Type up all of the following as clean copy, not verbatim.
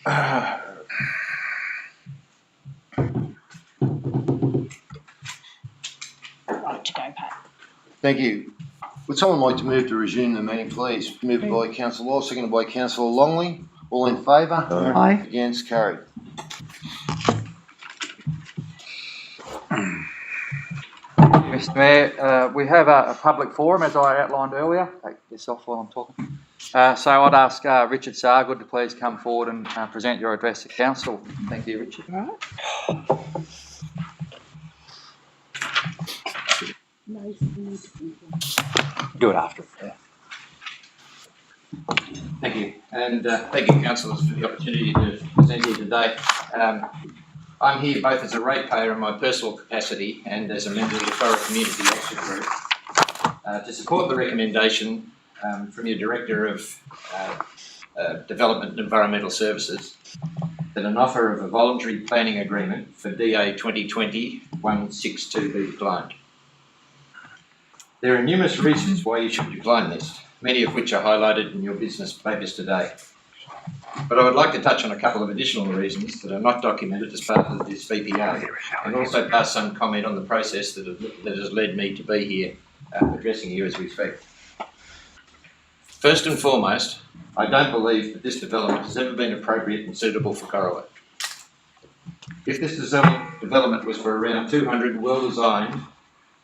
Right to go, Pat. Thank you. Would someone like to move to resume the meeting, please? Moved by Councillor Law, seconded by Councillor Longley. All in favour? Aye. Against? Carried. Mr Mayor, we have a public forum, as I outlined earlier. Take this off while I'm talking. So I'd ask Richard Sargood to please come forward and present your address to Council. Thank you, Richard. Right. Do it after. Yeah. Thank you, and thank you, councillors, for the opportunity to present here today. I'm here both as a ratepayer in my personal capacity and as a member of the Borough Community Action Group to support the recommendation from your Director of Development and Environmental Services that an offer of a voluntary planning agreement for DA 2020-162 be declined. There are numerous reasons why you should decline this, many of which are highlighted in your business papers today. But I would like to touch on a couple of additional reasons that are not documented as part of this VPA, and also pass some comment on the process that has led me to be here addressing you as we speak. First and foremost, I don't believe that this development has ever been appropriate and suitable for Corowa. If this development was for around 200 well-designed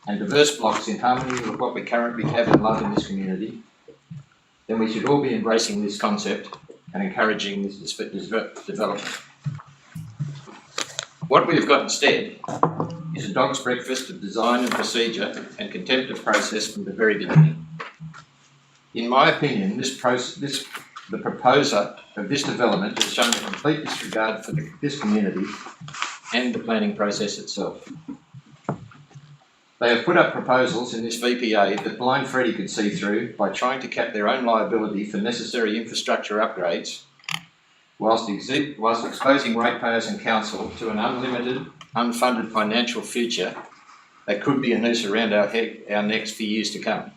and diverse blocks in harmony with what we currently have and love in this community, then we should all be embracing this concept and encouraging this development. What we have got instead is a dog's breakfast of design and procedure and contempt of process from the very beginning. In my opinion, the proposer of this development has shown a complete disregard for this community and the planning process itself. They have put up proposals in this VPA that Blind Freddy could see through by trying to cap their own liability for necessary infrastructure upgrades, whilst exposing ratepayers and council to an unlimited, unfunded financial future that could be a noose around our necks for years to come.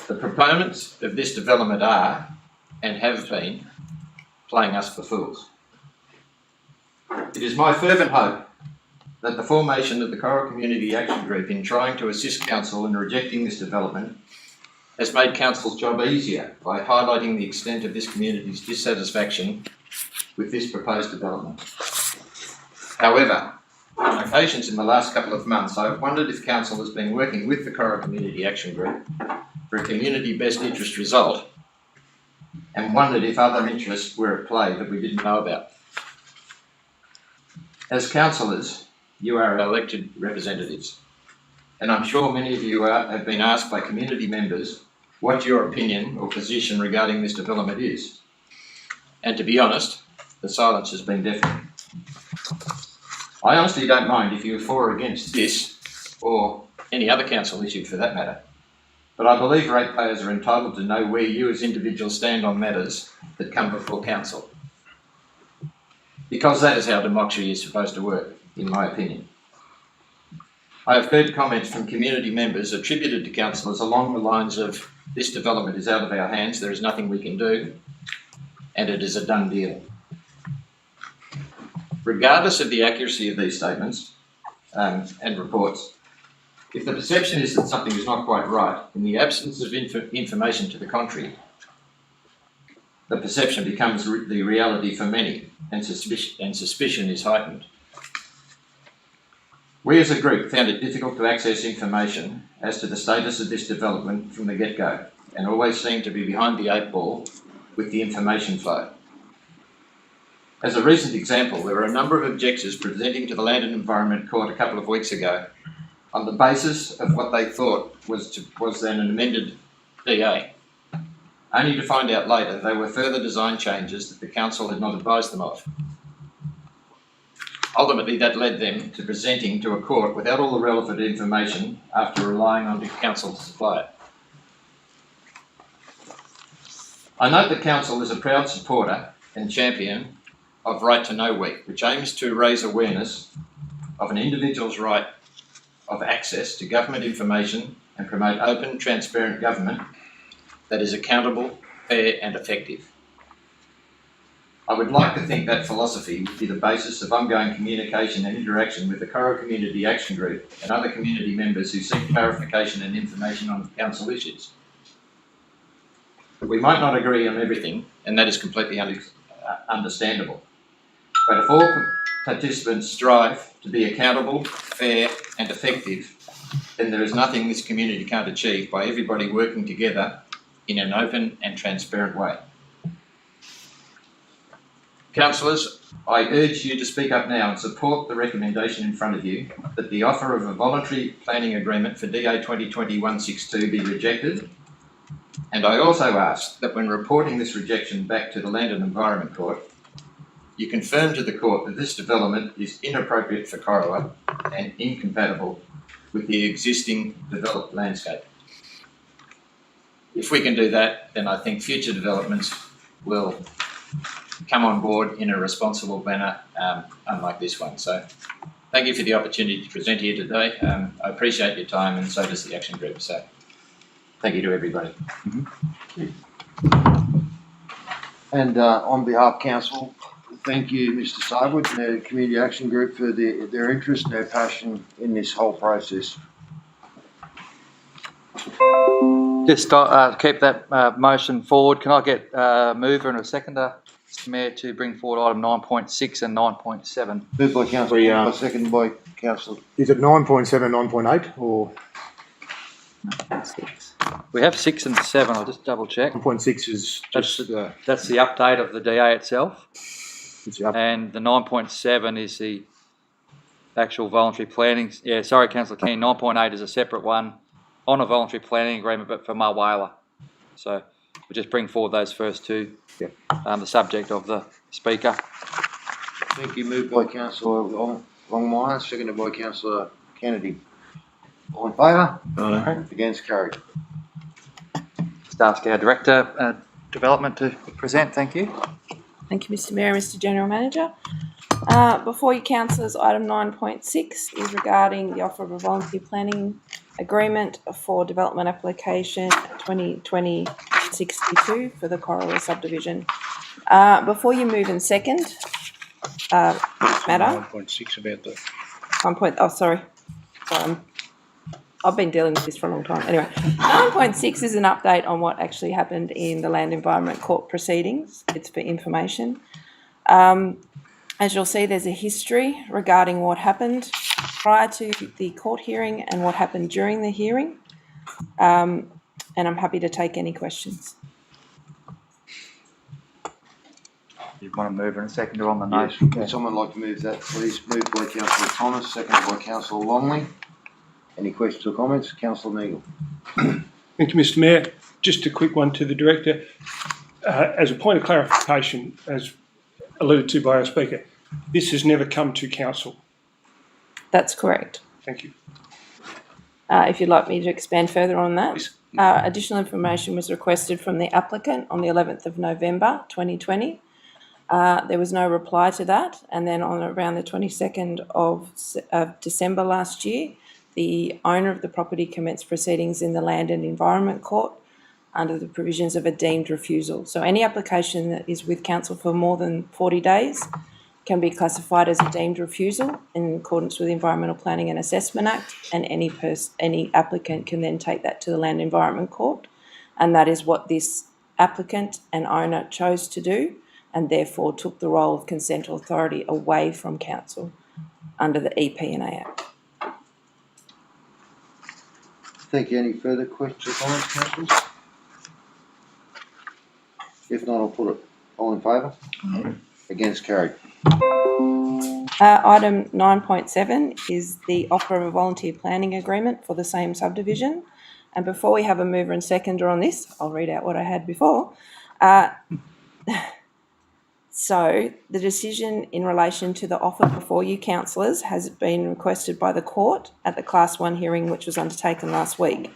The proponents of this development are, and have been, playing us for fools. It is my fervent hope that the formation of the Corowa Community Action Group in trying to assist Council in rejecting this development has made Council's job easier by highlighting the extent of this community's dissatisfaction with this proposed development. However, on occasions in the last couple of months, I have wondered if Council has been working with the Corowa Community Action Group for a community best interest result, and wondered if other interests were at play that we didn't know about. As councillors, you are elected representatives, and I'm sure many of you have been asked by community members what your opinion or position regarding this development is. And to be honest, the silence has been deafening. I honestly don't mind if you're for or against this, or any other council issue for that matter, but I believe ratepayers are entitled to know where you as individuals stand on matters that come before council. Because that is how democracy is supposed to work, in my opinion. I have heard comments from community members attributed to councillors along the lines of, this development is out of our hands, there is nothing we can do, and it is a done deal. Regardless of the accuracy of these statements and reports, if the perception is that something is not quite right, in the absence of information to the contrary, the perception becomes the reality for many, and suspicion is heightened. We as a group found it difficult to access information as to the status of this development from the get-go, and always seemed to be behind the 8 ball with the information flow. As a recent example, there were a number of objectors presenting to the Land and Environment Court a couple of weeks ago on the basis of what they thought was then an amended DA, only to find out later they were further design changes that the council had not advised them of. Ultimately, that led them to presenting to a court without all the relevant information after relying on the council to supply it. I note that council is a proud supporter and champion of Right to Know Week, which aims to raise awareness of an individual's right of access to government information and promote open, transparent government that is accountable, fair and effective. I would like to think that philosophy would be the basis of ongoing communication and interaction with the Corowa Community Action Group and other community members who seek clarification and information on council issues. We might not agree on everything, and that is completely understandable. But if all participants strive to be accountable, fair and effective, then there is nothing this community can't achieve by everybody working together in an open and transparent way. Councillors, I urge you to speak up now and support the recommendation in front of you that the offer of a voluntary planning agreement for DA 2020-162 be rejected. And I also ask that when reporting this rejection back to the Land and Environment Court, you confirm to the court that this development is inappropriate for Corowa and incompatible with the existing developed landscape. If we can do that, then I think future developments will come on board in a responsible manner, unlike this one. So thank you for the opportunity to present here today. I appreciate your time, and so does the Action Group. So thank you to everybody. And on behalf of council, thank you, Mr. Sarwood and the Community Action Group for their interest and their passion in this whole process. Just keep that motion forward. Can I get a mover and a seconder, Mr. Mayor, to bring forward item 9.6 and 9.7? Moved by councillor, seconded by councillor. Is it 9.7, 9.8 or? We have 6 and 7. I'll just double check. 9.6 is just That's the update of the DA itself. it's up. And the 9.7 is the actual voluntary planning. Yeah, sorry, Councillor Keane. 9.8 is a separate one on a voluntary planning agreement, but for Mulwala. So we'll just bring forward those first two. Yep. The subject of the speaker. Thank you. Moved by councillor Longmire, seconded by councillor Kennedy. All in favour? Aye. Against, carried. Just ask our Director Development to present. Thank you. Thank you, Mr. Mayor, Mr. General Manager. Before you, councillors, item 9.6 is regarding the offer of a voluntary planning agreement for development application 2020-62 for the Corowa subdivision. Before you move and second, matter. 9.6 about the. Sorry, I've been dealing with this for a long time. Anyway, 9.6 is an update on what actually happened in the Land Environment Court proceedings. It's for information. As you'll see, there's a history regarding what happened prior to the court hearing and what happened during the hearing. And I'm happy to take any questions. You want to move and second on the note? Yes. Would someone like to move that, please? Moved by councillor Thomas, seconded by councillor Longley. Any questions or comments? Councillor Neagle. Thank you, Mr. Mayor. Just a quick one to the Director. As a point of clarification, as alluded to by our Speaker, this has never come to Council. That's correct. Thank you. If you'd like me to expand further on that. Please. Additional information was requested from the applicant on the 11th of November 2020. There was no reply to that, and then on around the 22nd of December last year, the owner of the property commenced proceedings in the Land and Environment Court under the provisions of a deemed refusal. So any application that is with council for more than 40 days can be classified as a deemed refusal in accordance with the Environmental Planning and Assessment Act, and any applicant can then take that to the Land Environment Court, and that is what this applicant and owner chose to do, and therefore took the role of consent authority away from council under the EP&A Act. Thank you. Any further questions or comments, councillors? If not, I'll put it. All in favour? Against, carried. Item 9.7 is the offer of a volunteer planning agreement for the same subdivision. And before we have a mover and seconder on this, I'll read out what I had before. So the decision in relation to the offer before you, councillors, has been requested by the court at the Class 1 hearing, which was undertaken last week.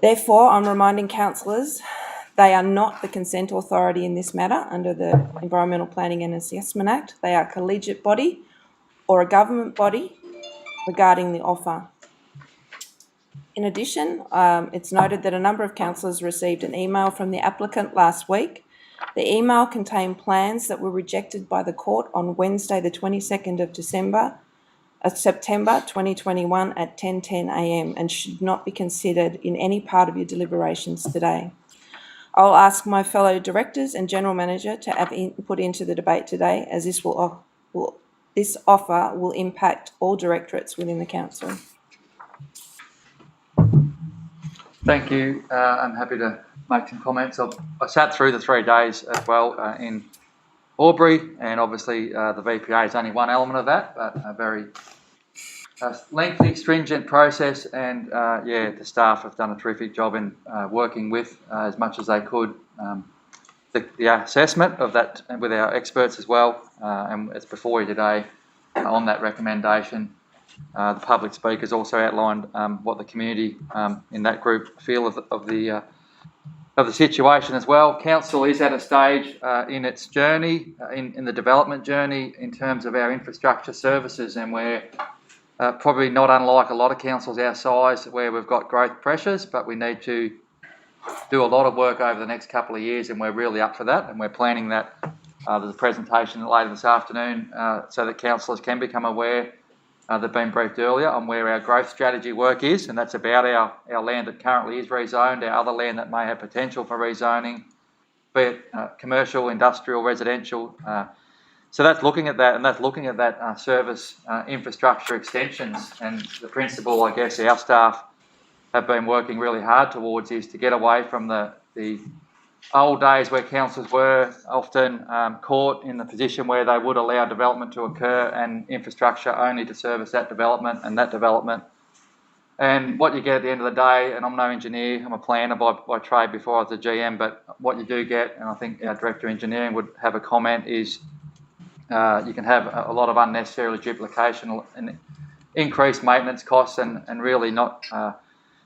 Therefore, I'm reminding councillors they are not the consent authority in this matter under the Environmental Planning and Assessment Act. They are a collegiate body or a government body regarding the offer. In addition, it's noted that a number of councillors received an email from the applicant last week The email contained plans that were rejected by the court on Wednesday, the 22nd of September 2021 at 10:10 a.m. and should not be considered in any part of your deliberations today. I'll ask my fellow directors and general manager to have input into the debate today, as this offer will impact all directorates within the council. Thank you. I'm happy to make some comments. I sat through the 3 days as well in Albury, and obviously the VPA is only one element of that, but a very lengthy, stringent process, and the staff have done a terrific job in working with as much as they could the assessment of that with our experts as well, and it's before you today on that recommendation. The public speakers also outlined what the community in that group feel of the situation as well. Council is at a stage in its journey, in the development journey, in terms of our infrastructure services, and we're probably not unlike a lot of councils our size where we've got growth pressures, but we need to do a lot of work over the next couple of years, and we're really up for that, and we're planning that. There's a presentation later this afternoon so that councillors can become aware. They've been briefed earlier on where our growth strategy work is, and that's about our land that currently is rezoned, our other land that may have potential for rezoning, be it commercial, industrial, residential. So that's looking at that, and that's looking at that service infrastructure extensions. And the principle, I guess, our staff have been working really hard towards is to get away from the old days where councils were often caught in the position where they would allow development to occur and infrastructure only to service that development and that development. And what you get at the end of the day, and I'm no engineer, I'm a planner by trade before I was a GM, but what you do get, and I think our Director of Engineering would have a comment, is you can have a lot of unnecessary duplication and increased maintenance costs and really not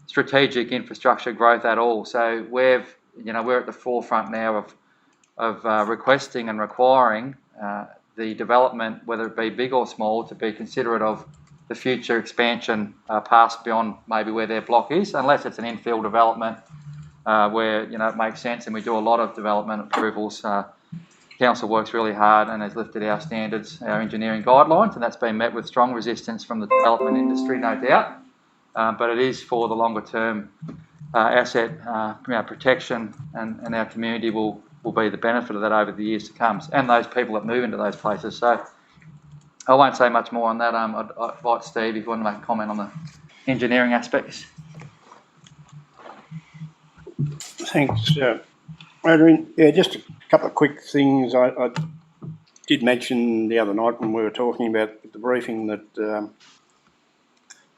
strategic infrastructure growth at all. So we're at the forefront now of requesting and requiring the development, whether it be big or small, to be considerate of the future expansion past beyond maybe where their block is, unless it's an infill development where it makes sense, and we do a lot of development approvals. Council works really hard and has lifted our standards, our engineering guidelines, and that's been met with strong resistance from the development industry, no doubt. But it is for the longer term asset protection, and our community will be the benefit of that over the years to come, and those people that move into those places. So I won't say much more on that. I'd invite Steve if you want to make a comment on the engineering aspects. Thanks, Adrian. Yeah, just a couple of quick things. I did mention the other night when we were talking about the briefing that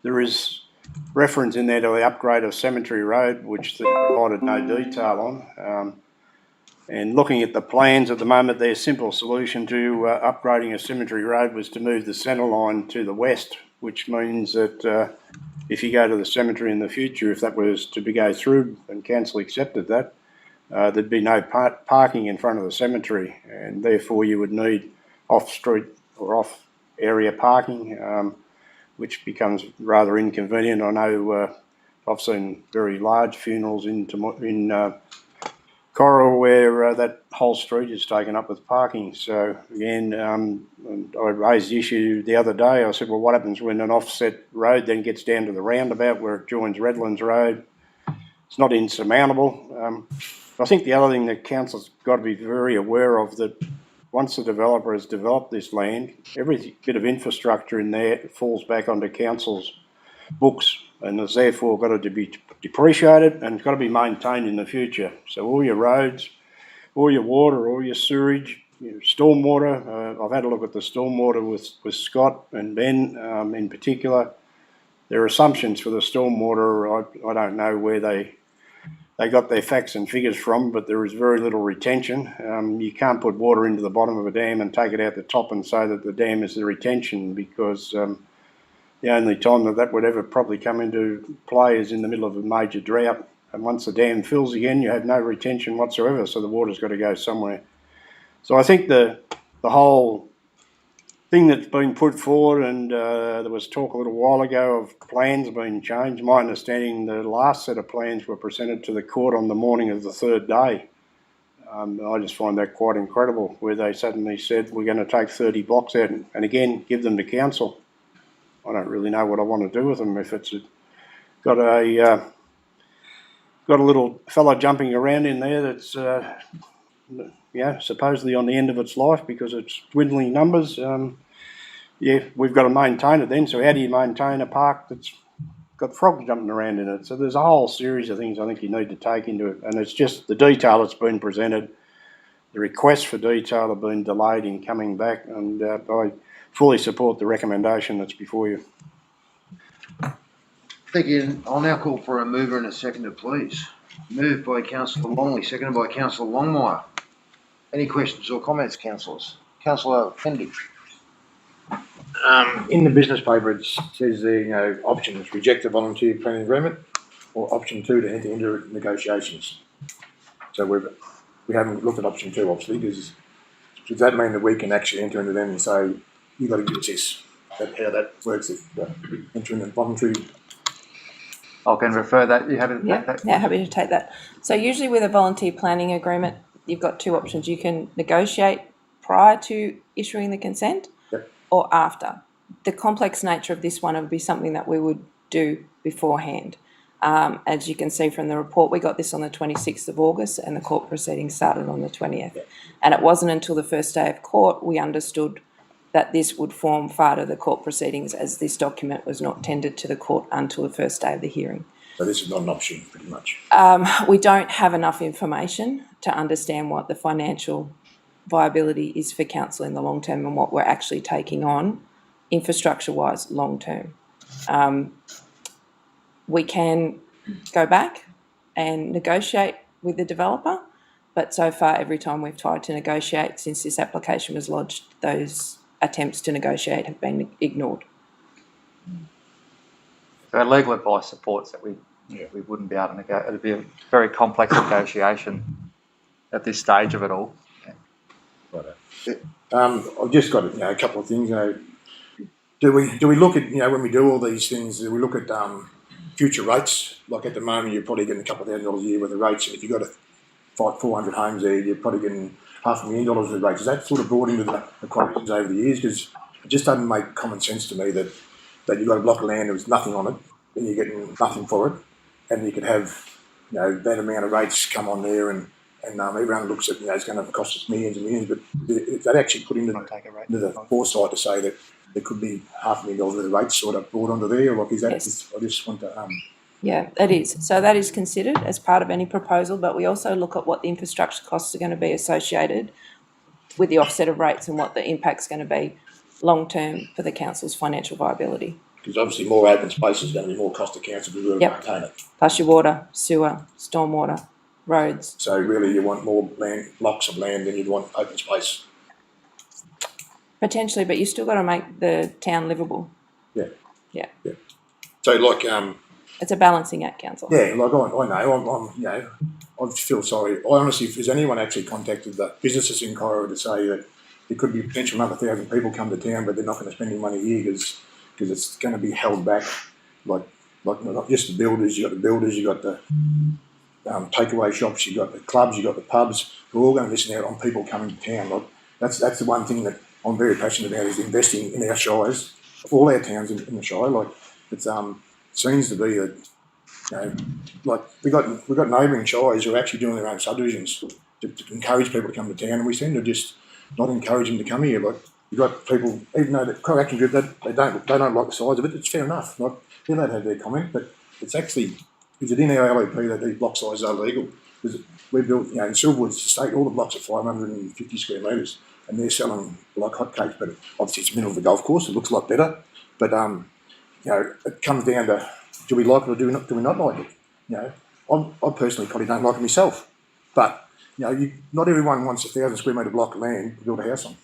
there is reference in there to the upgrade of Cemetery Road, which they provided no detail on. And looking at the plans at the moment, their simple solution to upgrading a Cemetery Road was to move the centre line to the west, which means that if you go to the cemetery in the future, if that was to go through and council accepted that, there'd be no parking in front of the cemetery, and therefore you would need off-street or off-area parking, which becomes rather inconvenient. I know I've seen very large funerals in Coral where that whole street is taken up with parking. So again, I raised the issue the other day. I said, well, what happens when an offset road then gets down to the roundabout where it joins Redlands Road? It's not insurmountable. I think the other thing that council's got to be very aware of, that once the developer has developed this land, every bit of infrastructure in there falls back onto council's books, and is therefore got to be depreciated and it's got to be maintained in the future. So all your roads, all your water, all your sewage, your stormwater. I've had a look at the stormwater with Scott and Ben in particular. Their assumptions for the stormwater, I don't know where they got their facts and figures from, but there is very little retention. You can't put water into the bottom of a dam and take it out the top and say that the dam is the retention, because the only time that would ever probably come into play is in the middle of a major drought. And once the dam fills again, you have no retention whatsoever, so the water's got to go somewhere. So I think the whole thing that's been put forward, and there was talk a little while ago of plans being changed. My understanding, the last set of plans were presented to the court on the morning of the third day. I just find that quite incredible, where they suddenly said, we're going to take 30 blocks out and again, give them to council. I don't really know what I want to do with them. If it's got a little fellow jumping around in there that's, supposedly on the end of its life because it's dwindling numbers, we've got to maintain it then. So how do you maintain a park that's got frogs jumping around in it? So there's a whole series of things I think you need to take into it. And it's just the detail that's been presented. The requests for detail have been delayed in coming back, and I fully support the recommendation that's before you. Thank you. I'll now call for a mover and a seconder, please. Moved by Councillor Longley, seconded by Councillor Longmire. Any questions or comments, councillors? Councillor Hendy. In the business paper, it says the options: reject the volunteer planning agreement, or option 2 to enter into negotiations. So we haven't looked at option 2, obviously. Does that mean that we can actually enter into them and say, you've got to give us this? How that works? If entering a voluntary. I can refer that. You haven't. Yeah, happy to take that. So usually with a volunteer planning agreement, you've got two options. You can negotiate prior to issuing the consent, Yep. or after. The complex nature of this one would be something that we would do beforehand. As you can see from the report, we got this on the 26th of August and the court proceedings started on the 20th. Yep. And it wasn't until the first day of court we understood that this would form part of the court proceedings, as this document was not tendered to the court until the first day of the hearing. So this is not an option, pretty much. We don't have enough information to understand what the financial viability is for council in the long term and what we're actually taking on infrastructure-wise long term. We can go back and negotiate with the developer, but so far every time we've tried to negotiate since this application was lodged, those attempts to negotiate have been ignored. So our legal advice supports that we wouldn't be able to negotiate. It'd be a very complex negotiation at this stage of it all. Right. I've just got a couple of things. Do we look at when we do all these things? Do we look at future rates? Like at the moment, you're probably getting a couple of $1,000 a year worth of rates. If you've got 400 homes there, you're probably getting $500,000 worth of rates. Is that sort of brought into the equations over the years? Because it just doesn't make common sense to me that you've got a block of land, there's nothing on it, and you're getting nothing for it, and you could have that amount of rates come on there, and everyone looks at it's going to cost us millions and millions, but if that actually put into the foresight to say that there could be $500,000 worth of rates sort of brought onto there, like is that? Yes. I just want to. Yeah, it is. So that is considered as part of any proposal, but we also look at what the infrastructure costs are going to be associated with the offset of rates and what the impact's going to be long term for the council's financial viability. Because obviously more open space is going to be more cost to council to really maintain it. Plus your water, sewer, stormwater, roads. So really you want more blocks of land than you'd want open space. Potentially, but you still got to make the town livable. Yeah. So like it's a balancing act, council. Yeah, like I know, I feel sorry. I honestly, if there's anyone actually contacted the businesses in Corowa to say that there could be potential another 1,000 people come to town, but they're not going to spend any money here because it's going to be held back. Like not just the builders, you got the builders, you got the takeaway shops, you got the clubs, you got the pubs. We're all going to miss out on people coming to town. Like that's the one thing that I'm very passionate about is investing in our shires, all our towns in the shire. Like it's seems to be that like we got neighbouring shires who are actually doing their own subdivisions to encourage people to come to town, and we seem to just not encourage them to come here. Like you've got people, even though the co-action group they don't like the size of it, it's fair enough. Like they're allowed to have their comment, but it's actually is it in our LEP that these block sizes are legal? Because we built in Silverwood's estate, all the blocks are 550 square metres, and they're selling like hotcakes. But obviously it's the middle of the golf course, it looks a lot better, but it comes down to do we like it or do we not like it? I personally probably don't like it myself, but not everyone wants a 1,000 square metre block of land to build a house on.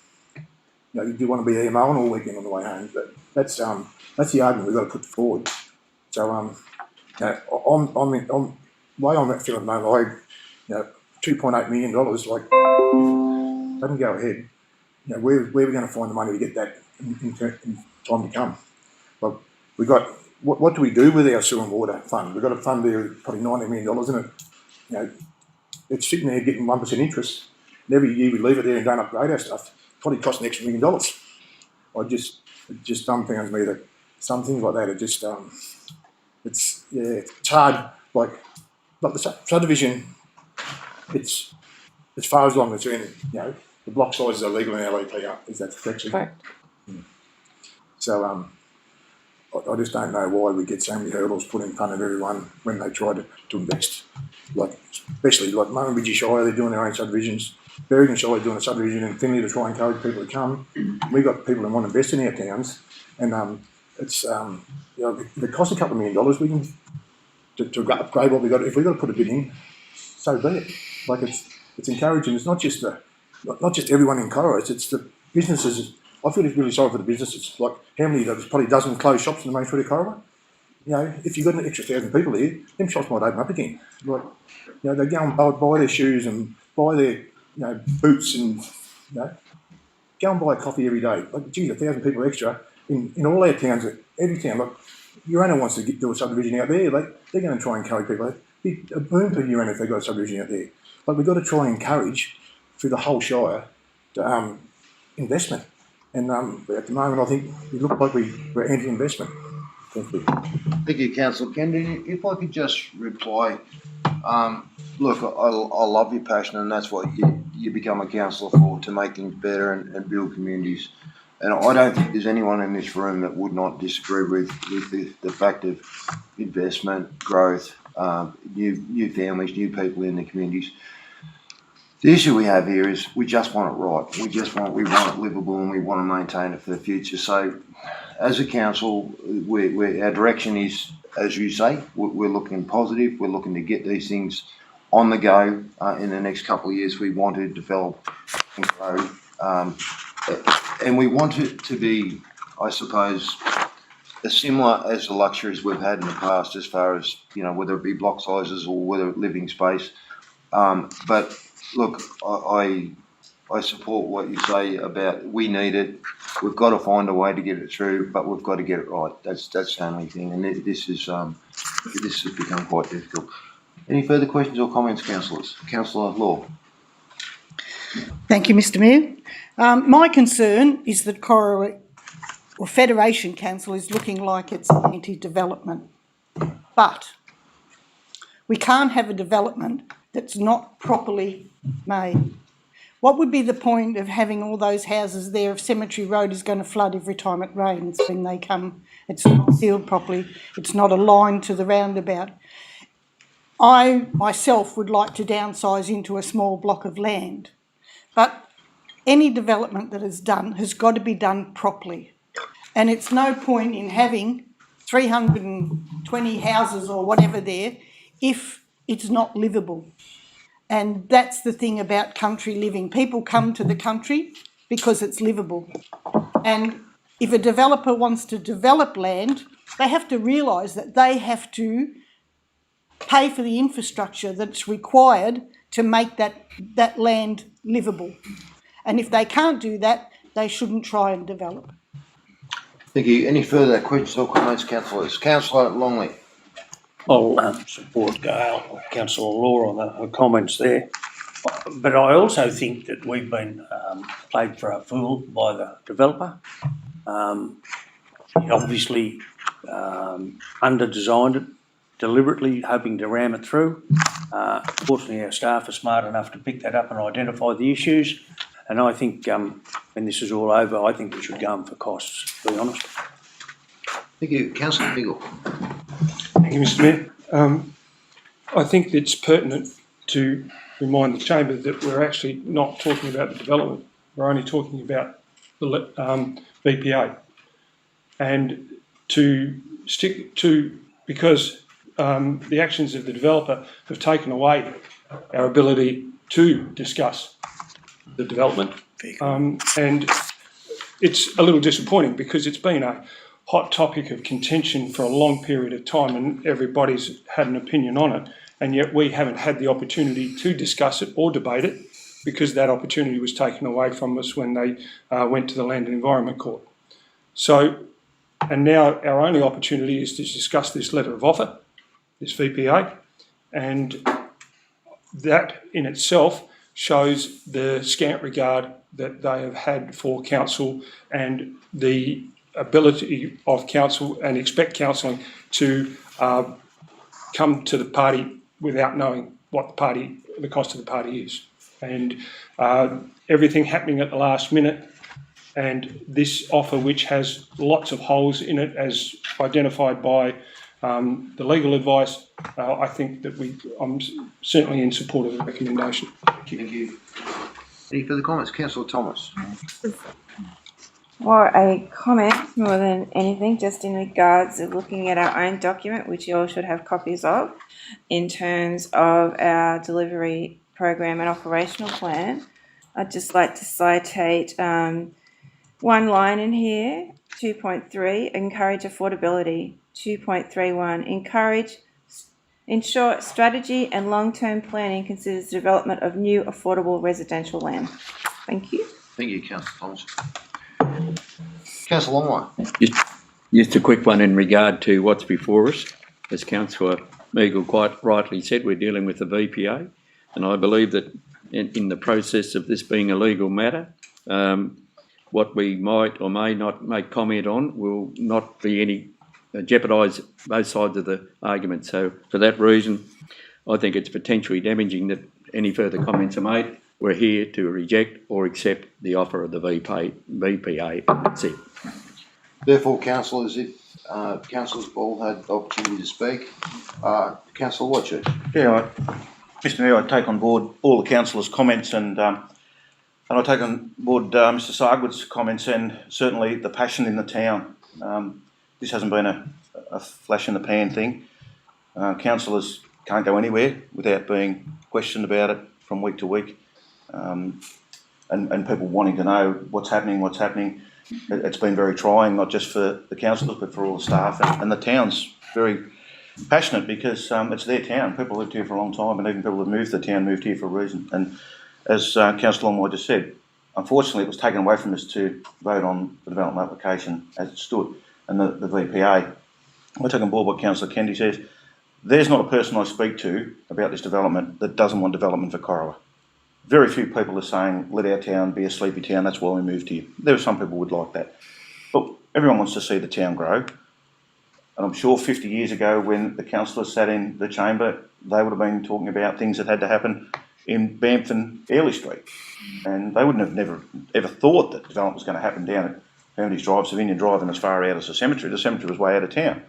You do want to be EMOing all weekend on the way home, but that's the argument we've got to put forward. So I'm the way I'm feeling at the moment, $2.8 million like doesn't go ahead. Where are we going to find the money to get that in time to come? Well, we got what do we do with our sewer and water fund? We've got a fund there, probably $90 million, isn't it? it's sitting there getting 1% interest. And every year we leave it there and don't upgrade our stuff. It probably costs an extra $1 million. It just dumbfounds me that some things like that are just it's hard. Like the subdivision, it's as far as I'm concerned, the block sizes are legal in our LEPR. Is that correct? Correct. So I just don't know why we get so many hurdles put in front of everyone when they try to invest. Like especially like Murrumbidgee Shire, they're doing their own subdivisions. Berrigan Shire doing a subdivision in Finley to try and encourage people to come. We've got people that want to invest in our towns, and it's if it costs a couple $1 million, we can to upgrade what we got. If we've got to put a bid in, so be it. Like it's encouraging. It's not just everyone in Corrigan, it's the businesses. I feel really sorry for the businesses. Like how many? There's probably a dozen closed shops in the main street of Corrigan. If you've got an extra 1,000 people here, them shops might open up again. Like they go and buy their shoes and buy their boots and go and buy a coffee every day. Like geez, 1,000 people extra in all our towns. Every town, like Urano wants to do a subdivision out there. They're going to try and encourage people. It'd be a boom for Urano if they got a subdivision out there. Like we've got to try and encourage through the whole Shire to investment. And at the moment, I think we look like we're anti-investment. Thank you. Thank you, Councillor Kennedy. If I could just reply, look, I love your passion, and that's what you become a councillor for, to make things better and build communities. And I don't think there's anyone in this room that would not disagree with the fact of investment, growth, new families, new people in the communities. The issue we have here is we just want it right. We want it livable, and we want to maintain it for the future. So, as a council, our direction is, as you say, we're looking positive. We're looking to get these things on the go in the next couple of years. We want to develop and grow, and we want it to be, I suppose, as similar as the luxuries we've had in the past, as far as whether it be block sizes or whether it living space, but. Look, I support what you say about we need it. We've got to find a way to get it through, but we've got to get it right. That's the only thing, and this has become quite difficult. Any further questions or comments, councillors? Councillor Law. Thank you, Mr. Mayor. My concern is that Federation Council is looking like it's anti-development, but we can't have a development that's not properly made. What would be the point of having all those houses there if Cemetery Road is going to flood every time it rains when they come? It's not sealed properly. It's not aligned to the roundabout. I myself would like to downsize into a small block of land, but any development that is done has got to be done properly. And it's no point in having 320 houses or whatever there if it's not livable. And that's the thing about country living. People come to the country because it's livable. And if a developer wants to develop land, they have to realise that they have to pay for the infrastructure that's required to make that land livable. And if they can't do that, they shouldn't try and develop. Thank you. Any further questions or comments, councillors? Councillor Longley. I'll support Councillor Law on her comments there. But I also think that we've been played for a fool by the developer. He obviously under-designed it, deliberately hoping to ram it through. Fortunately, our staff are smart enough to pick that up and identify the issues. And I think when this is all over, I think we should go in for costs, to be honest. Thank you. Councillor Beagle. Thank you, Mr. Mayor. I think it's pertinent to remind the chamber that we're actually not talking about the development. We're only talking about the VPA. And to stick to, because the actions of the developer have taken away our ability to discuss the development. And it's a little disappointing because it's been a hot topic of contention for a long period of time and everybody's had an opinion on it, and yet we haven't had the opportunity to discuss it or debate it because that opportunity was taken away from us when they went to the Land and Environment Court. So, and now our only opportunity is to discuss this letter of offer, this VPA, and that in itself shows the scant regard that they have had for council and the ability of council and expect counselling to come to the party without knowing what the cost of the party is. And everything happening at the last minute, and this offer, which has lots of holes in it, as identified by the legal advice, I think that I'm certainly in support of the recommendation. Thank you. Any further comments? Councillor Thomas. Or a comment more than anything, just in regards of looking at our own document, which you all should have copies of, in terms of our delivery program and operational plan. I'd just like to citate one line in here, 2.3, encourage affordability. 2.31, ensure strategy and long-term planning considers the development of new affordable residential land. Thank you. Thank you, Councillor Thomas. Councillor Longway. Just a quick one in regard to what's before us. As Councillor Meagle quite rightly said, we're dealing with the VPA, and I believe that in the process of this being a legal matter, what we might or may not make comment on will not be any jeopardise both sides of the argument. So for that reason, I think it's potentially damaging that any further comments are made. We're here to reject or accept the offer of the VPA. That's it. Therefore, councillors, if councillors all had the opportunity to speak, Councillor Watchett. Yeah, Mr Mayor, I take on board all the councillors' comments, and I take on board Mr Sargood's comments, and certainly the passion in the town. This hasn't been a flash in the pan thing. Councillors can't go anywhere without being questioned about it from week to week, and people wanting to know what's happening. It's been very trying, not just for the councillors, but for all the staff, and the town's very passionate because it's their town. People lived here for a long time, and even people that moved the town moved here for a reason. And as Councillor Longmore just said, unfortunately it was taken away from us to vote on the development application as it stood, and the VPA. I take on board what Councillor Kennedy says. There's not a person I speak to about this development that doesn't want development for Corowa. Very few people are saying, let our town be a sleepy town, that's why we moved here. There are some people who would like that. But everyone wants to see the town grow. And I'm sure 50 years ago when the councillors sat in the chamber, they would have been talking about things that had to happen in Banff and Airlie Street. And they wouldn't have never ever thought that development was going to happen down at Hermitage Drive, Savinian Drive, and as far out as the cemetery. The cemetery was way out of town.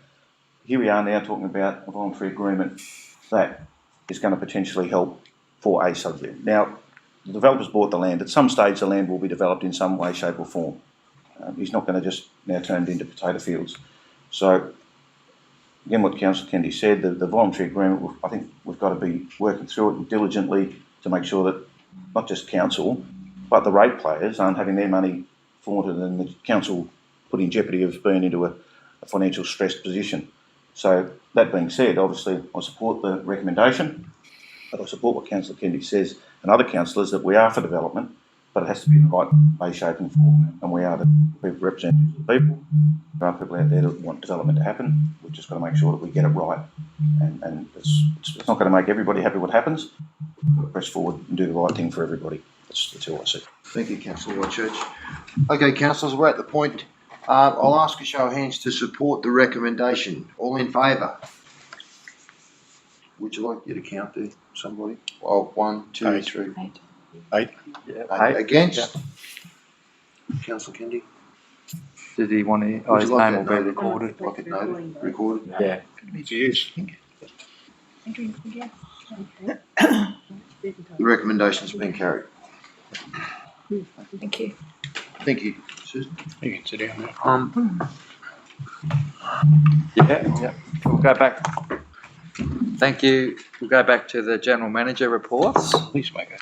Here we are now talking about a voluntary agreement that is going to potentially help for a subject. Now, the developers bought the land. At some stage, the land will be developed in some way, shape or form. He's not going to just now turn it into potato fields. So, again, what Councillor Kennedy said, the voluntary agreement, I think we've got to be working through it diligently to make sure that not just council, but the rate players aren't having their money flaunted and the council put in jeopardy of being into a financial stressed position. So, that being said, obviously I support the recommendation, but I support what Councillor Kennedy says and other councillors that we are for development, but it has to be in the right way, shape and form, and we are the people representing the people. There are people out there that want development to happen. We've just got to make sure that we get it right, and it's not going to make everybody happy what happens, but press forward and do the right thing for everybody. That's all I see. Thank you, Councillor Whitechurch. Okay, councillors, we're at the point. I'll ask a show of hands to support the recommendation. All in favour? Would you like you to count there, somebody? Well, 1, 2, 8. 3. 8. Yeah. Against? Councillor Kennedy? Did he want to? Would His you like name that will be noted? recorded. Like it noted, recorded? Yeah. It's yours. The recommendation's been carried. Thank you. Thank you, Susan. You can sit down now. Yeah. We'll go back. Thank you. We'll go back to the General Manager reports. Please make it.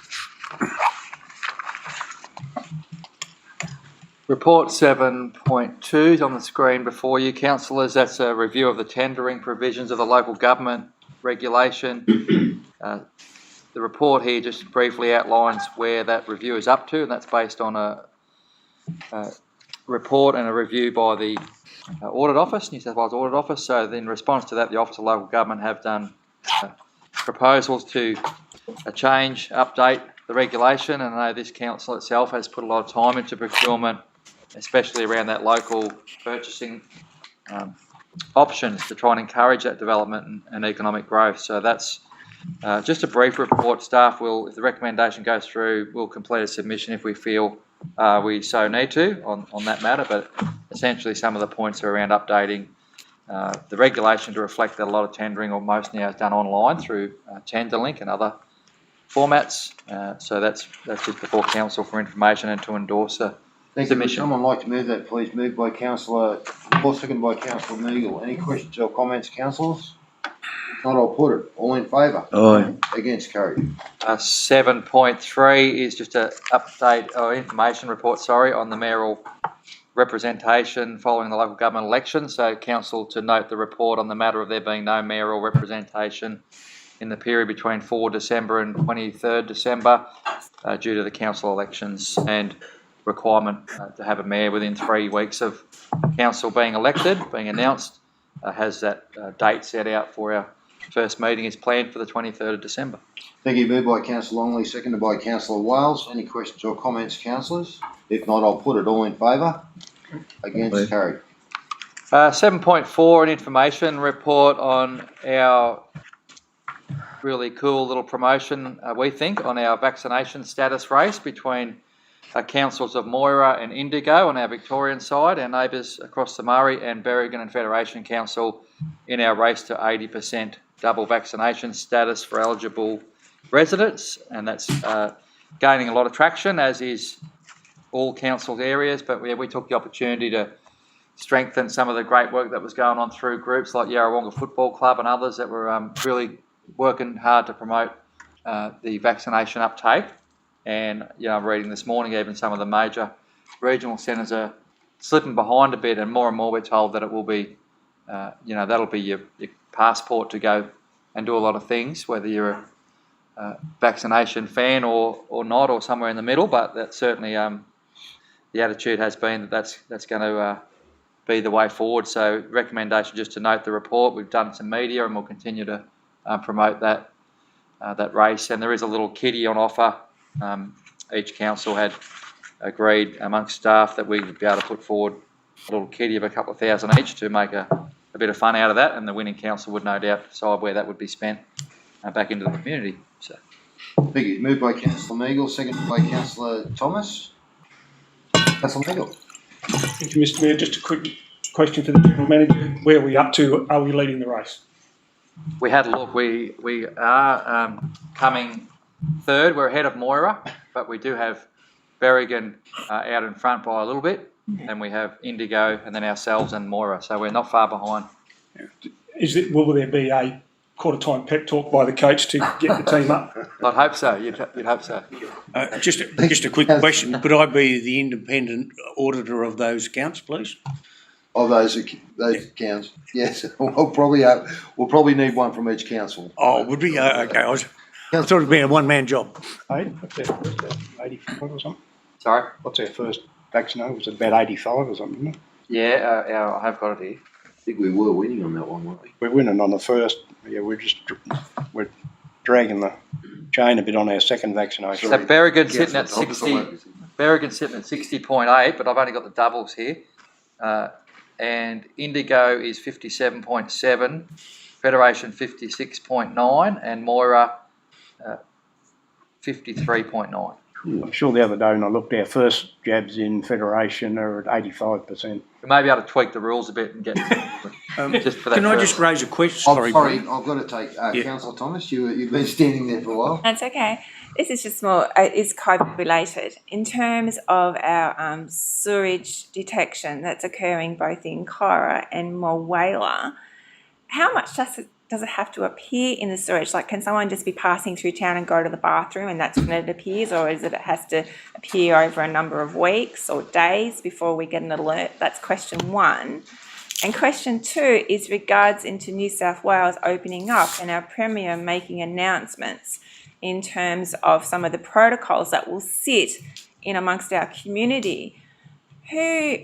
Report 7.2 is on the screen before you, councillors. That's a review of the tendering provisions of the local government regulation. The report here just briefly outlines where that review is up to, and that's based on a report and a review by the Audit Office, New South Wales Audit Office. So in response to that, the Office of Local Government have done proposals to a change, update the regulation, and I know this council itself has put a lot of time into procurement, especially around that local purchasing options to try and encourage that development and economic growth. So that's just a brief report. Staff will, if the recommendation goes through, we'll complete a submission if we feel we so need to on that matter. But essentially, some of the points are around updating the regulation to reflect that a lot of tendering, or most now, is done online through Tenderlink and other formats. So that's just before council for information and to endorse a Thank you. Would submission. someone like to move that, please? Moved by councillor Moore, second by councillor Meagle. Any questions or comments, councillors? If not, I'll put it. All in favour? Aye. Against, carried. 7.3 is just an update or information report, on the mayoral representation following the local government election. So council to note the report on the matter of there being no mayoral representation in the period between 4 December and 23rd December due to the council elections and requirement to have a mayor within 3 weeks of council being elected, being announced, has that date set out for our first meeting is planned for the 23rd of December. Thank you. Moved by councillor Longley, seconded by councillor Wales. Any questions or comments, councillors? If not, I'll put it. All in favour? Against, carried. 7.4, an information report on our really cool little promotion, we think, on our vaccination status race between councils of Moira and Indigo on our Victorian side, our neighbours across the Murray, and Berrigan and Federation Council in our race to 80% double vaccination status for eligible residents. And that's gaining a lot of traction, as is all council areas. But we took the opportunity to strengthen some of the great work that was going on through groups like Yarrawonga Football Club and others that were really working hard to promote the vaccination uptake. And I'm reading this morning, even some of the major regional centres are slipping behind a bit, and more we're told that it will be, that'll be your passport to go and do a lot of things, whether you're a vaccination fan or not, or somewhere in the middle. But that certainly the attitude has been that that's going to be the way forward. So recommendation just to note the report. We've done some media and we'll continue to promote that race. And there is a little kitty on offer. Each council had agreed amongst staff that we would be able to put forward a little kitty of a couple of thousand each to make a bit of fun out of that, and the winning council would no doubt decide where that would be spent back into the community. So, Thank you. Moved by councillor Meagle, seconded by councillor Thomas. Councillor Meagle. Thank you, Mr Mayor. Just a quick question for the General Manager. Where are we up to? Are we leading the race? we had a look. We are coming third. We're ahead of Moira, but we do have Berrigan out in front by a little bit, and we have Indigo, and then ourselves and Moira. So we're not far behind. Will there be a quarter-time pep talk by the coach to get the team up? I'd hope so. You'd hope so. Just a quick question. Could I be the independent auditor of those accounts, please? Of those accounts, yes. We'll probably need one from each council. Oh, would we? Okay. I thought it'd be a one-man job. Hey, what's our first, 85 or something? Sorry? What's our first vaccinated? Was it about 85 or something, isn't it? Yeah, I have got it here. I think we were winning on that one, weren't we? We're winning on the first. Yeah, we're dragging the chain a bit on our second vaccination. So Berrigan's sitting at 60. Berrigan's sitting at 60.8, but I've only got the doubles here. And Indigo is 57.7, Federation 56.9, and Moira 53.9. I'm sure the other day when I looked, our first jabs in Federation are at 85%. We may be able to tweak the rules a bit and get just for that. Can I first. just raise a question? Sorry, I've got to take Councillor Thomas. You've been standing there for a while. That's okay. This is just more, it's COVID related. In terms of our sewage detection that's occurring both in Cora and Mulwala, how much does it have to appear in the sewage? Like, can someone just be passing through town and go to the bathroom and that's when it appears, or is it has to appear over a number of weeks or days before we get an alert? That's question one. And question two is regards into New South Wales opening up and our Premier making announcements in terms of some of the protocols that will sit in amongst our community.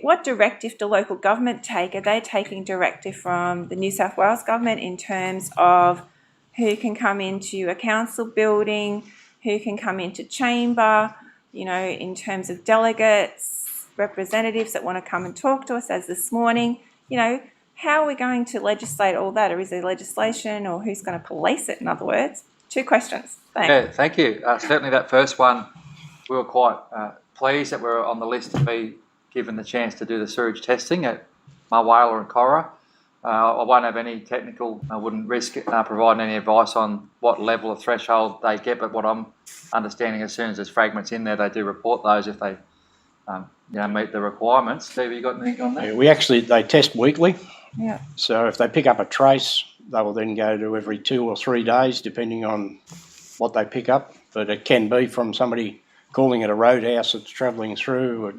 What directive do local government take? Are they taking directive from the New South Wales government in terms of who can come into a council building, who can come into chamber, you know, in terms of delegates, representatives that want to come and talk to us, as this morning, you know, how are we going to legislate all that? Or is there legislation, or who's going to police it, in other words? 2 questions. Thanks. Yeah, thank you. Certainly that first one, we were quite pleased that we were on the list to be given the chance to do the sewage testing at Mulwala and Cora. I won't have any technical, I wouldn't risk providing any advice on what level of threshold they get, but what I'm understanding, as soon as there's fragments in there, they do report those if they meet the requirements. Steve, you got anything on that? Yeah, they test weekly. Yeah. So if they pick up a trace, they will then go to every 2 or 3 days, depending on what they pick up. But it can be from somebody calling it a roadhouse that's travelling through. It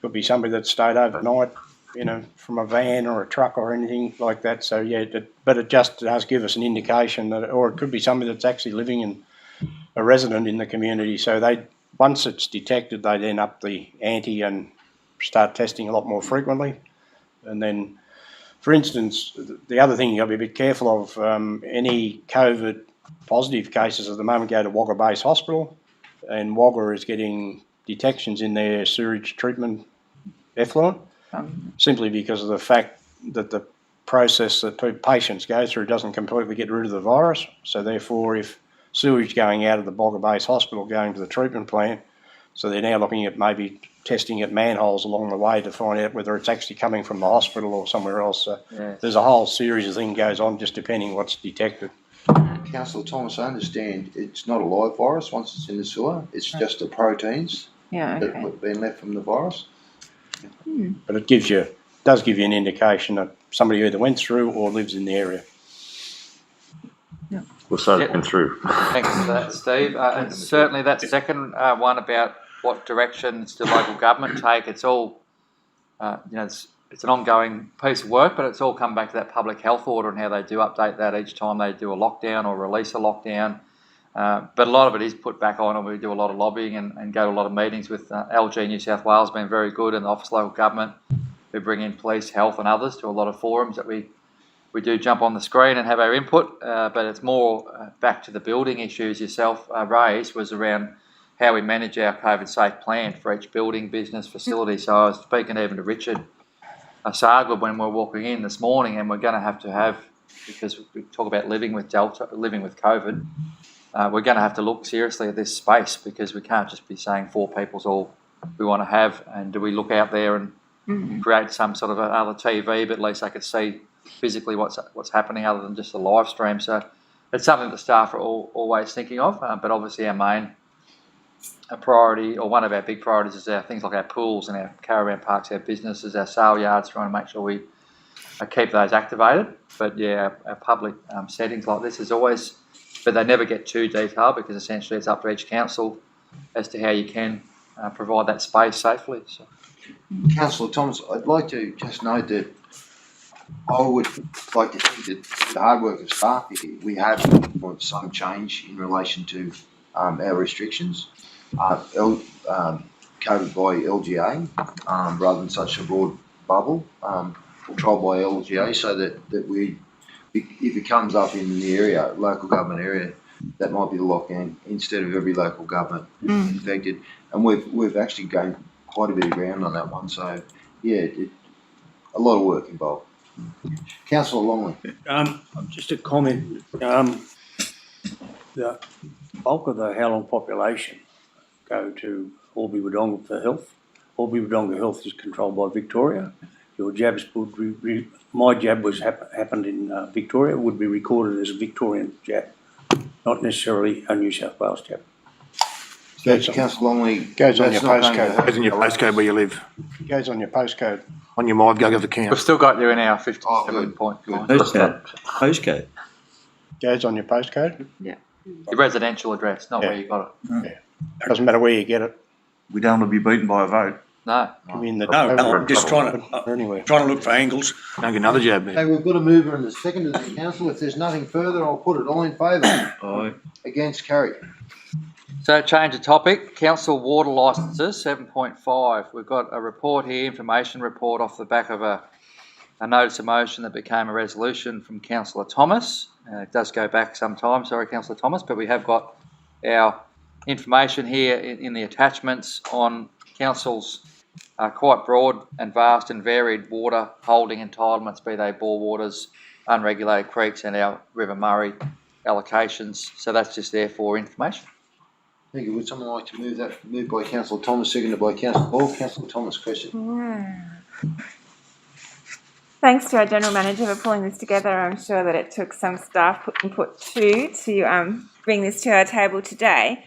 could be somebody that stayed overnight, you know, from a van or a truck or anything like that. So yeah, but it just does give us an indication that, or it could be somebody that's actually living in a resident in the community. So once it's detected, they then up the ante and start testing a lot more frequently. And then, for instance, the other thing you've got to be a bit careful of, any COVID positive cases at the moment go to Wagga Base Hospital, and Wagga is getting detections in their sewage treatment effluent, simply because of the fact that the process that patients go through doesn't completely get rid of the virus. So therefore, if sewage going out of the Wagga Base Hospital going to the treatment plant, so they're now looking at maybe testing at manholes along the way to find out whether it's actually coming from the hospital or somewhere else. So there's a whole series of things goes on just depending what's detected. Councillor Thomas, I understand it's not a live virus once it's in the sewer. It's just the proteins that have been left from the virus. But it does give you an indication that somebody either went through or lives in the area. Well, so it's been through. Thanks for that, Steve. And certainly that second one about what directions do local government take, it's all, it's an ongoing piece of work, but it's all come back to that public health order and how they do update that each time they do a lockdown or release a lockdown. But a lot of it is put back on, and we do a lot of lobbying and go to a lot of meetings with LG New South Wales, been very good, and the Office of Local Government. We bring in police, health and others to a lot of forums that we do jump on the screen and have our input, but it's more back to the building issues yourself raised, was around how we manage our COVID safe plan for each building, business, facility. So I was speaking even to Richard Sargood when we were walking in this morning, and we're going to have, because we talk about living with Delta, living with COVID, we're going to have to look seriously at this space, because we can't just be saying 4 people's all we want to have, and do we look out there and create some sort of another TV, but at least they could see physically what's happening other than just the live stream. So it's something that staff are always thinking of, but obviously our main priority, or one of our big priorities, is our things like our pools and our caravan parks, our businesses, our sale yards, trying to make sure we keep those activated. But yeah, our public settings like this is always, but they never get too detailed, because essentially it's up to each council as to how you can provide that space safely. So. Councillor Thomas, I'd like to just note that I would like to think that the hard work of staff here, we have some change in relation to our restrictions, covered by LGA, rather than such a broad bubble, controlled by LGA, so that we, if it comes up in the area, local government area, that might be the lockdown instead of every local government infected. And we've actually gained quite a bit of ground on that one. So yeah, a lot of work involved. Councillor Longley. Just a comment. The bulk of the Howlong population go to Albury Wodonga for health. Albury Wodonga Health is controlled by Victoria. Your jabs would my jab happened in Victoria, would be recorded as a Victorian jab, not necessarily a New South Wales jab. So Councillor Longley, goes on your postcode. Goes in your postcode where you live. Goes on your postcode. On your MyGov account. We've still got you in our 57 point. Postcode. Goes on your postcode. Yeah. Your residential address, not where you got it. Yeah. Doesn't matter where you get it. We don't want to be beaten by a vote. No. I mean, No, I'm just trying to look for angles. Don't get another jab there. okay, we've got a mover and a second to the council. If there's nothing further, I'll put it all in favour. Aye. Against, carried. So change of topic, council water licences, 7.5. We've got a report here, information report off the back of a notice of motion that became a resolution from Councillor Thomas. It does go back some time, sorry, Councillor Thomas, but we have got our information here in the attachments on council's quite broad and vast and varied water holding entitlements, be they bore waters, unregulated creeks and our River Murray allocations. So that's just there for information. Thank you. Would someone like to move that? Moved by Councillor Thomas, seconded by Councillor Hall. Councillor Thomas, question. Thanks to our General Manager for pulling this together. I'm sure that it took some staff input too to bring this to our table today.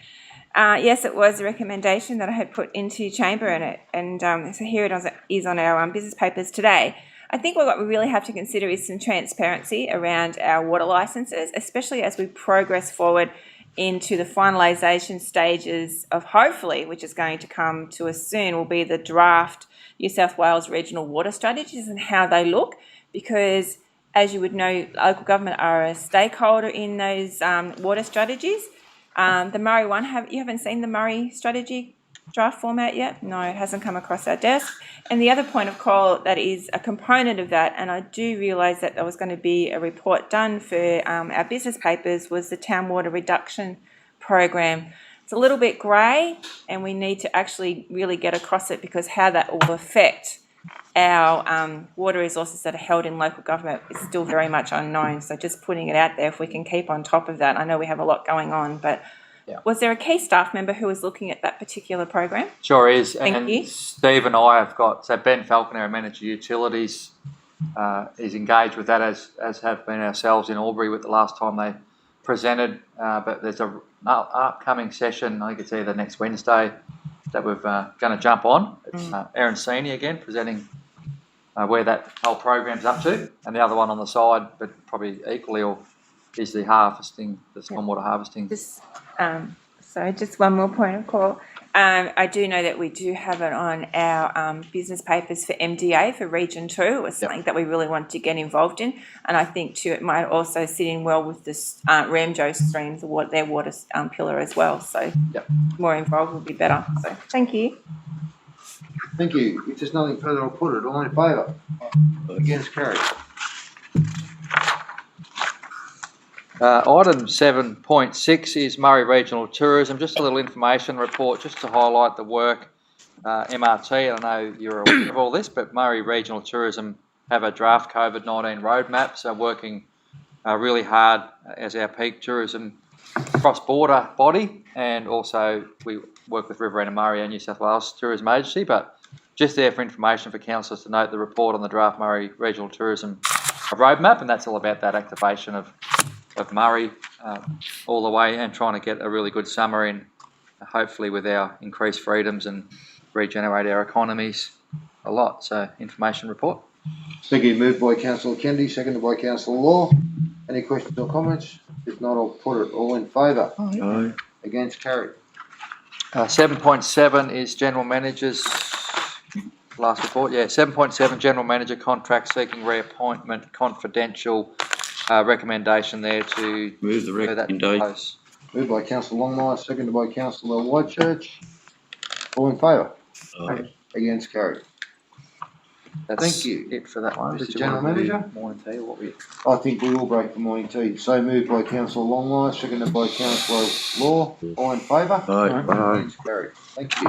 Yes, it was a recommendation that I had put into Chamber and so here it is on our business papers today. I think what we really have to consider is some transparency around our water licences, especially as we progress forward into the finalisation stages of hopefully, which is going to come to us soon, will be the draft New South Wales regional water strategies and how they look, because as you would know, local government are a stakeholder in those water strategies. The Murray one, you haven't seen the Murray strategy draft format yet? No, it hasn't come across our desk. And the other point of call that is a component of that, and I do realise that there was going to be a report done for our business papers, was the town water reduction program. It's a little bit grey and we need to actually really get across it, because how that will affect our water resources that are held in local government is still very much unknown. So just putting it out there, if we can keep on top of that. I know we have a lot going on, but was there a key staff member who was looking at that particular program? Sure is. Thank you. Steve and I have got, so Ben Falconer, our Manager Utilities, is engaged with that, as have been ourselves in Albury with the last time they presented. But there's an upcoming session, I think it's either next Wednesday, that we're going to jump on. It's Erin Senior again presenting where that whole program's up to, and the other one on the side, but probably equally, or is the harvesting, the stormwater harvesting. So just one more point of call. I do know that we do have it on our business papers for MDA for Region 2. It was something that we really wanted to get involved in, and I think too it might also sit in well with this Ramjo streams, their water pillar as well. So more involved would be better. So thank you. Thank you. If there's nothing further, I'll put it. All in favour? Against, carried. Item 7.6 is Murray Regional Tourism. Just a little information report just to highlight the work MRT. I know you're aware of all this, but Murray Regional Tourism have a draft COVID-19 roadmap, so working really hard as our peak tourism cross-border body, and also we work with Riverina Murray and New South Wales Tourism Agency. But just there for information for councillors to note the report on the draft Murray Regional Tourism roadmap, and that's all about that activation of Murray all the way, and trying to get a really good summer in, hopefully with our increased freedoms and regenerate our economies a lot. So information report. Thank you. Moved by Councillor Kennedy, seconded by Councillor Law. Any questions or comments? If not, I'll put it. All in favour? Aye. Against, carried. 7.7 is General Manager's last report. 7.7 General Manager contract seeking reappointment, confidential. Recommendation there to move the recommendation. Moved by Councillor Longmire, seconded by Councillor Whitechurch. All in favour? Aye. Against, carried. That's Thank you. it for that one. Mr. General Manager? Morning tea, what we... I think we all break for morning tea. So moved by Councillor Longmire, seconded by Councillor Law. All in favour? Aye. Against, carried. Thank you.